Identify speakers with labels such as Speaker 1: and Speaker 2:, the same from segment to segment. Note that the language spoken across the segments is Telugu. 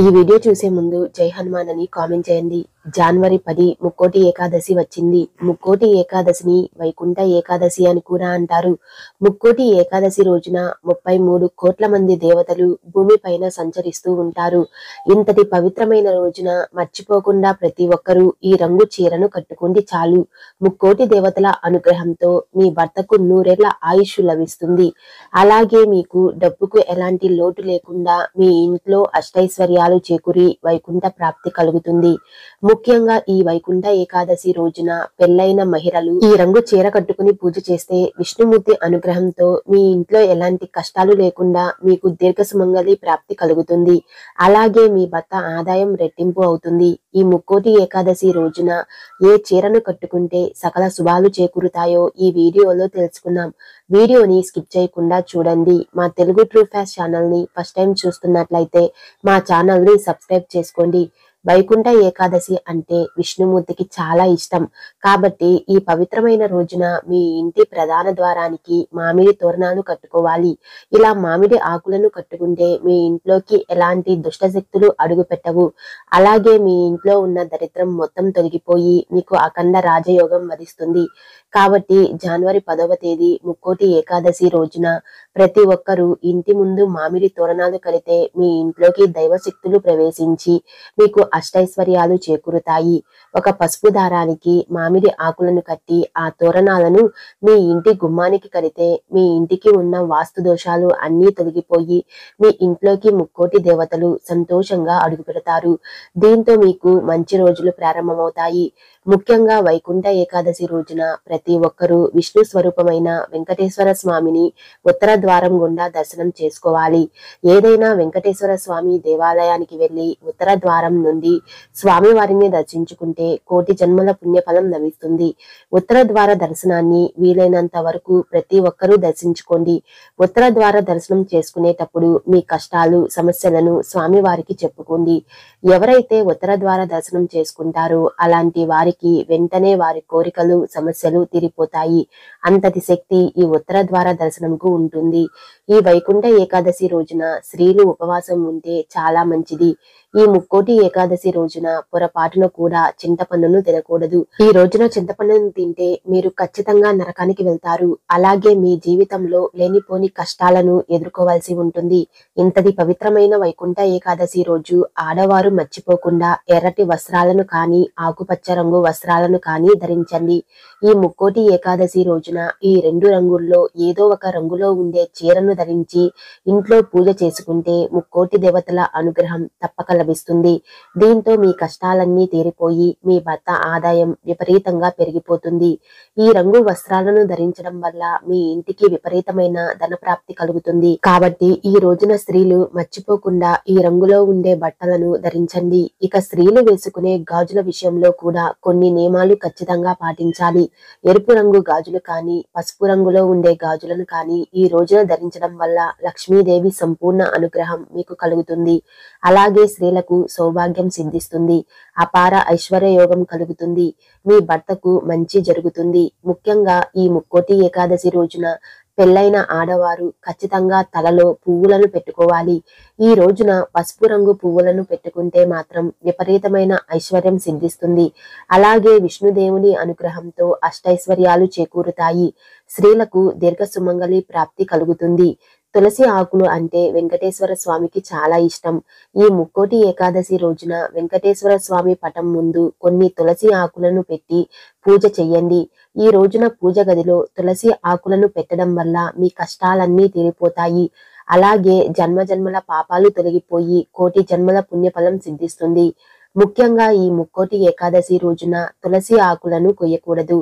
Speaker 1: ఈ వీడియో చూసే ముందు జై హనుమాన్ అని కామెంట్ చేయండి. జనవరి 10 ముక్కోటి ఏకాదశి వచ్చింది. ముక్కోటి ఏకాదశిని వైకుంఠ ఏకాదశి అని కూడా అంటారు. ముక్కోటి ఏకాదశి రోజున 33 కోట్ల మంది దేవతలు భూమిపైన సంచరిస్తూ ఉంటారు. ఇంతటి పవిత్రమైన రోజున మర్చిపోకుండా ప్రతి ఒక్కరూ ఈ రంగు చీరను కట్టుకోండి చాలు. ముక్కోటి దేవతల అనుగ్రహంతో మీ భర్తకు నూరేళ్ల ఆయుష్ లభిస్తుంది. అలాగే మీకు డబ్బుకు ఎలాంటి లోటు లేకుండా మీ ఇంట్లో అష్టైశ్వర్యాలు చేకూరి వైకుంఠ ప్రాప్తి కలుగుతుంది. ముఖ్యంగా ఈ వైకుంఠ ఏకాదశి రోజున పెళ్లైన మహిళలు ఈ రంగు చీర కట్టుకుని పూజ చేస్తే విష్ణుమూర్తి అనుగ్రహంతో మీ ఇంట్లో ఎలాంటి కష్టాలు లేకుండా మీకు దీర్ఘ సుమంగళి ప్రాప్తి కలుగుతుంది. అలాగే మీ భర్త ఆదాయం రెట్టింపు అవుతుంది. ఈ ముక్కోటి ఏకాదశి రోజున ఏ చీరను కట్టుకుంటే సకల శుభాలు చేకూరుతాయో ఈ వీడియోలో తెలుసుకుందాం. వీడియోని స్కిప్ చేయకుండా చూడండి. మా తెలుగు ట్రూ ఫ్యాక్ట్స్ ఛానల్ ని ఫస్ట్ టైం చూస్తున్నట్లయితే మా ఛానల్ ని సబ్స్క్రైబ్ చేసుకోండి. వైకుంఠ ఏకాదశి అంటే విష్ణుమూర్తికి చాలా ఇష్టం. కాబట్టి ఈ పవిత్రమైన రోజున మీ ఇంటి ప్రధాన ద్వారానికి మామిడి తోరణాలు కట్టుకోవాలి. ఇలా మామిడి ఆకులను కట్టుకుంటే మీ ఇంట్లోకి ఎలాంటి దుష్ట శక్తులు అడుగు పెట్టవు. అలాగే మీ ఇంట్లో ఉన్న దరిద్రం మొత్తం తొలగిపోయి మీకు అఖండ రాజయోగం వరిస్తుంది. కాబట్టి జనవరి 10వ తేదీ ముక్కోటి ఏకాదశి రోజున ప్రతి ఒక్కరూ ఇంటి ముందు మామిడి తోరణాలు కడితే మీ ఇంట్లోకి దైవ శక్తులు ప్రవేశించి మీకు అష్టైశ్వర్యాలు చేకూరుతాయి. ఒక పసుపు దారానికి మామిడి ఆకులను కట్టి ఆ తోరణాలను మీ ఇంటి గుమ్మానికి కడితే మీ ఇంటికి ఉన్న వాస్తు దోషాలు అన్నీ తొలగిపోయి మీ ఇంట్లోకి ముక్కోటి దేవతలు సంతోషంగా అడుగు పెడతారు. దీంతో మీకు మంచి రోజులు ప్రారంభమవుతాయి. ముఖ్యంగా వైకుంఠ ఏకాదశి రోజున ప్రతి ఒక్కరూ విష్ణు స్వరూపమైన వెంకటేశ్వర స్వామిని ఉత్తర ద్వారం గుండా దర్శనం చేసుకోవాలి. ఏదైనా వెంకటేశ్వర స్వామి దేవాలయానికి వెళ్లి ఉత్తర ద్వారం నుండి స్వామి వారిని దర్శించుకుంటే కోటి జన్మల పుణ్యఫలం లభిస్తుంది. ఉత్తర ద్వార దర్శనాన్ని వీలైనంత వరకు ప్రతి ఒక్కరూ దర్శించుకోండి. ఉత్తర ద్వార దర్శనం చేసుకునేటప్పుడు మీ కష్టాలు సమస్యలను స్వామి వారికి చెప్పుకోండి. ఎవరైతే ఉత్తర ద్వార దర్శనం చేసుకుంటారో అలాంటి వారికి వెంటనే వారి కోరికలు సమస్యలు తీరిపోతాయి. అంతటి శక్తి ఈ ఉత్తర ద్వార దర్శనంకు ఉంటుంది. ఈ వైకుంఠ ఏకాదశి రోజున స్త్రీలు ఉపవాసం ఉంటే చాలా మంచిది. ఈ ముక్కోటి ఏకాదశి రోజున పొరపాటున కూడా చింతపండును తినకూడదు. ఈ రోజున చింతపండును తింటే మీరు ఖచ్చితంగా నరకానికి వెళ్తారు. అలాగే మీ జీవితంలో లేనిపోని కష్టాలను ఎదుర్కోవాల్సి ఉంటుంది. ఇంతటి పవిత్రమైన వైకుంఠ ఏకాదశి రోజు ఆడవారు మర్చిపోకుండా ఎర్రటి వస్త్రాలను కానీ ఆకుపచ్చ రంగు వస్త్రాలను కానీ ధరించండి. ఈ ముక్కోటి ఏకాదశి రోజున ఈ రెండు రంగుల్లో ఏదో ఒక రంగులో ఉండే చీరను ధరించి ఇంట్లో పూజ చేసుకుంటే ముక్కోటి దేవతల అనుగ్రహం తప్పక లభిస్తుంది. దీంతో మీ కష్టాలన్నీ తీరిపోయి మీ భర్త ఆదాయం విపరీతంగా పెరిగిపోతుంది. ఈ రంగు వస్త్రాలను ధరించడం వల్ల మీ ఇంటికి విపరీతమైన ధనప్రాప్తి కలుగుతుంది. కాబట్టి ఈ రోజున స్త్రీలు మర్చిపోకుండా ఈ రంగులో ఉండే బట్టలను ధరించండి. ఇక స్త్రీలు వేసుకునే గాజుల విషయంలో కూడా కొన్ని నియమాలు ఖచ్చితంగా పాటించాలి. ఎరుపు రంగు గాజులు కానీ పసుపు రంగులో ఉండే గాజులను కానీ ఈ రోజున ధరించడం వల్ల లక్ష్మీదేవి సంపూర్ణ అనుగ్రహం మీకు కలుగుతుంది. అలాగే స్త్రీలకు సౌభాగ్యం సిద్ధిస్తుంది. అపార ఐశ్వర్య యోగం కలుగుతుంది. మీ భర్తకు మంచి జరుగుతుంది. ముఖ్యంగా ఈ ముక్కోటి ఏకాదశి రోజున పెళ్లైన ఆడవారు ఖచ్చితంగా తలలో పువ్వులను పెట్టుకోవాలి. ఈ రోజున పసుపు రంగు పువ్వులను పెట్టుకుంటే మాత్రం విపరీతమైన ఐశ్వర్యం సిద్ధిస్తుంది. అలాగే విష్ణుదేవుని అనుగ్రహంతో అష్టైశ్వర్యాలు చేకూరుతాయి. స్త్రీలకు దీర్ఘ సుమంగళి ప్రాప్తి కలుగుతుంది. తులసి ఆకులు అంటే వెంకటేశ్వర స్వామికి చాలా ఇష్టం. ఈ ముక్కోటి ఏకాదశి రోజున వెంకటేశ్వర స్వామి పటం ముందు కొన్ని తులసి ఆకులను పెట్టి పూజ చెయ్యండి. ఈ రోజున పూజ గదిలో తులసి ఆకులను పెట్టడం వల్ల మీ కష్టాలన్నీ తీరిపోతాయి. అలాగే జన్మజన్మల పాపాలు తొలగిపోయి కోటి జన్మల పుణ్యఫలం సిద్ధిస్తుంది. ముఖ్యంగా ఈ ముక్కోటి ఏకాదశి రోజున తులసి ఆకులను కొయ్యకూడదు.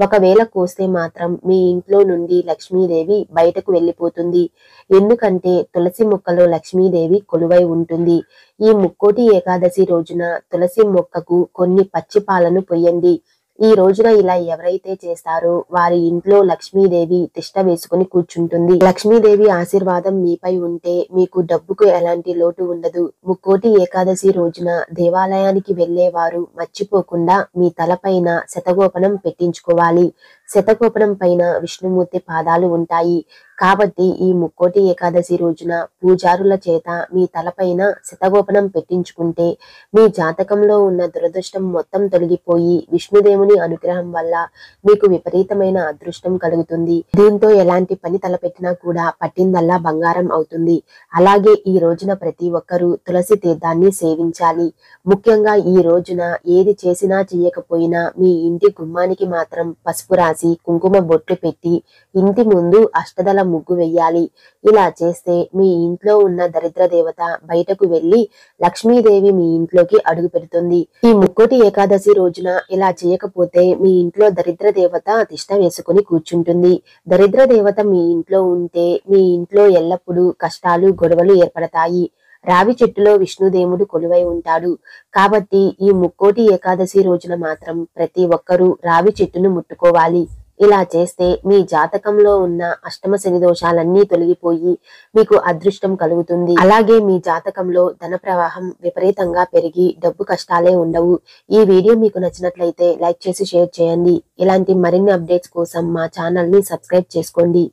Speaker 1: ఒకవేళ కోస్తే మాత్రం మీ ఇంట్లో నుండి లక్ష్మీదేవి బయటకు వెళ్ళిపోతుంది. ఎందుకంటే తులసి మొక్కలో లక్ష్మీదేవి కొలువై ఉంటుంది. ఈ ముక్కోటి ఏకాదశి రోజున తులసి మొక్కకు కొన్ని పచ్చి పాలను పొయ్యండి. ఈ రోజున ఇలా ఎవరైతే చేస్తారో వారి ఇంట్లో లక్ష్మీదేవి తిష్ట వేసుకుని కూర్చుంటుంది. లక్ష్మీదేవి ఆశీర్వాదం మీపై ఉంటే మీకు డబ్బుకు ఎలాంటి లోటు ఉండదు. ముక్కోటి ఏకాదశి రోజున దేవాలయానికి వెళ్లేవారు మర్చిపోకుండా మీ తలపైన శతగోపనం పెట్టించుకోవాలి. శతకోపనం పైన విష్ణుమూర్తి పాదాలు ఉంటాయి. కాబట్టి ఈ ముక్కోటి ఏకాదశి రోజున పూజారుల చేత మీ తలపైన శతగోపనం పెట్టించుకుంటే మీ జాతకంలో ఉన్న దురదృష్టం మొత్తం తొలగిపోయి విష్ణుదేవుని అనుగ్రహం వల్ల మీకు విపరీతమైన అదృష్టం కలుగుతుంది. దీంతో ఎలాంటి పని తలపెట్టినా కూడా పట్టిందల్లా బంగారం అవుతుంది. అలాగే ఈ రోజున ప్రతి ఒక్కరూ తులసి తీర్థాన్ని సేవించాలి. ముఖ్యంగా ఈ రోజున ఏది చేసినా చెయ్యకపోయినా మీ ఇంటి గుమ్మానికి మాత్రం పసుపు రాసి కుంకుమ బొట్లు పెట్టి ఇంటి ముందు అష్టదళ ముగ్గు వెయ్యాలి. ఇలా చేస్తే మీ ఇంట్లో ఉన్న దరిద్ర దేవత బయటకు వెళ్లి లక్ష్మీదేవి మీ ఇంట్లోకి అడుగు పెడుతుంది. ఈ ముక్కోటి ఏకాదశి రోజున ఇలా చేయకపోతే మీ ఇంట్లో దరిద్ర దేవత తిష్ట వేసుకుని కూర్చుంటుంది. దరిద్ర దేవత మీ ఇంట్లో ఉంటే మీ ఇంట్లో ఎల్లప్పుడూ కష్టాలు గొడవలు ఏర్పడతాయి. రావి చెట్టులో విష్ణుదేవుడు కొలువై ఉంటాడు. కాబట్టి ఈ ముక్కోటి ఏకాదశి రోజున మాత్రం ప్రతి ఒక్కరూ రావి చెట్టును ముట్టుకోవాలి. ఇలా చేస్తే మీ జాతకంలో ఉన్న అష్టమ శని దోషాలన్నీ తొలగిపోయి మీకు అదృష్టం కలుగుతుంది. అలాగే మీ జాతకంలో ధన ప్రవాహం విపరీతంగా పెరిగి డబ్బు కష్టాలే ఉండవు. ఈ వీడియో మీకు నచ్చినట్లయితే లైక్ చేసి షేర్ చేయండి. ఇలాంటి మరిన్ని అప్డేట్స్ కోసం మా ఛానల్ ని సబ్స్క్రైబ్ చేసుకోండి.